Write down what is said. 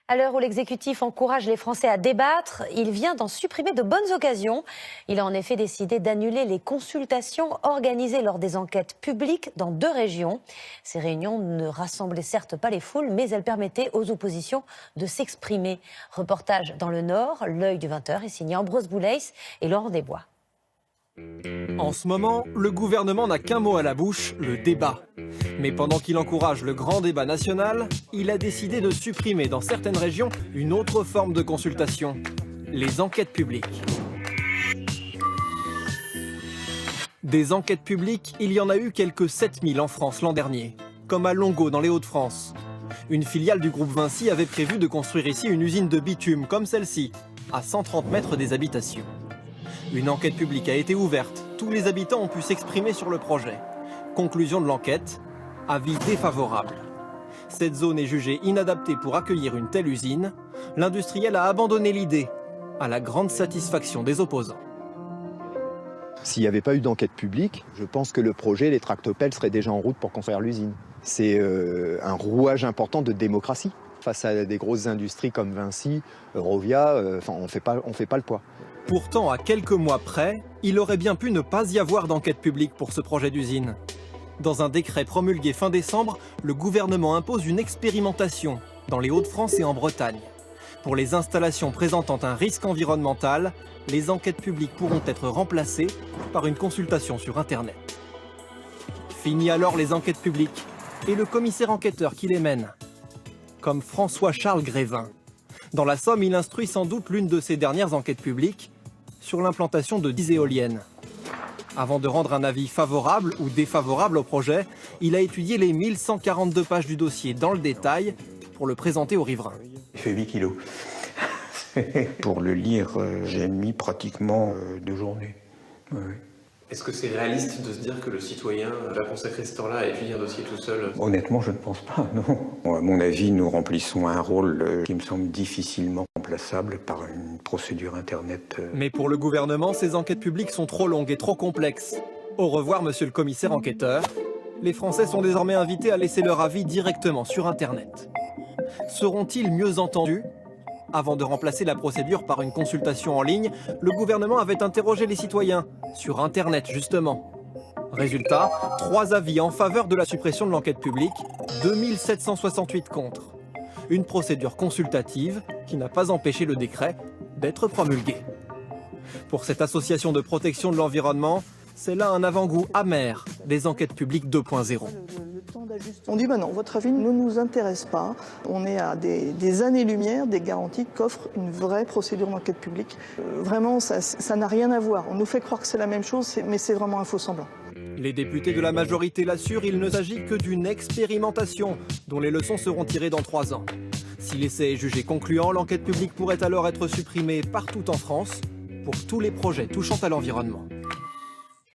À l'heure où l'exécutif encourage les Français à débattre, il vient d'en supprimer de bonnes occasions. Il a en effet décidé d'annuler les consultations organisées lors des enquêtes publiques dans 2 régions. Ces réunions ne rassemblaient certes pas les foules, mais elles permettaient aux oppositions de s'exprimer. Reportage dans le Nord, l'œil du 20h est signé Ambrose Boulais et Laurent Desbois. En ce moment, le gouvernement n'a qu'un mot à la bouche, le débat. Mais pendant qu'il encourage le grand débat national, il a décidé de supprimer dans certaines régions une autre forme de consultation, les enquêtes publiques. Des enquêtes publiques, il y en a eu quelques 7000 en France l'an dernier, comme à Longo dans les Hauts-de-France. Une filiale du groupe Vinci avait prévu de construire ici une usine de bitume comme celle-ci, à 130 mètres des habitations. Une enquête publique a été ouverte. Tous les habitants ont pu s'exprimer sur le projet. Conclusion de l'enquête, avis défavorable. Cette zone est jugée inadaptée pour accueillir une telle usine. L'industriel a abandonné l'idée, à la grande satisfaction des opposants. S'il n'y avait pas eu d'enquête publique, je pense que le projet, les tractopelles, seraient déjà en route pour construire l'usine. C'est un rouage important de démocratie. Face à des grosses industries comme Vinci, Eurovia, on ne fait pas le poids. Pourtant, à quelques mois près, il aurait bien pu ne pas y avoir d'enquête publique pour ce projet d'usine. Dans un décret promulgué fin décembre, le gouvernement impose une expérimentation dans les Hauts-de-France et en Bretagne. Pour les installations présentant un risque environnemental, les enquêtes publiques pourront être remplacées par une consultation sur Internet. Fini alors les enquêtes publiques et le commissaire enquêteur qui les mène, comme François-Charles Grévin. Dans la Somme, il instruit sans doute l'une de ses dernières enquêtes publiques sur l'implantation de 10 éoliennes. Avant de rendre un avis favorable ou défavorable au projet, il a étudié les 1142 pages du dossier dans le détail pour le présenter aux riverains. Il fait 8 kilos. Pour le lire, j'ai mis pratiquement 2 journées. Oui. Est-ce que c'est réaliste de se dire que le citoyen va consacrer ce temps-là à étudier un dossier tout seul? Honnêtement, je ne pense pas, non. Bon, à mon avis, nous remplissons un rôle qui me semble difficilement remplaçable par une procédure Internet. Mais pour le gouvernement, ces enquêtes publiques sont trop longues et trop complexes. Au revoir, monsieur le commissaire enquêteur. Les Français sont désormais invités à laisser leur avis directement sur Internet. Seront-ils mieux entendus ? Avant de remplacer la procédure par une consultation en ligne, le gouvernement avait interrogé les citoyens, sur Internet justement. Résultat, 3 avis en faveur de la suppression de l'enquête publique, 2768 contre. Une procédure consultative qui n'a pas empêché le décret d'être promulgué. Pour cette association de protection de l'environnement, c'est là un avant-goût amer des enquêtes publiques 2.0. On dit non, votre avis ne nous intéresse pas. On est à des années-lumière des garanties qu'offre une vraie procédure d'enquête publique. Vraiment, ça n'a rien à voir. On nous fait croire que c'est la même chose, mais c'est vraiment un faux semblant. Les députés de la majorité l'assurent, il ne s'agit que d'une expérimentation dont les leçons seront tirées dans 3 ans. Si l'essai est jugé concluant, l'enquête publique pourrait alors être supprimée partout en France pour tous les projets touchant à l'environnement.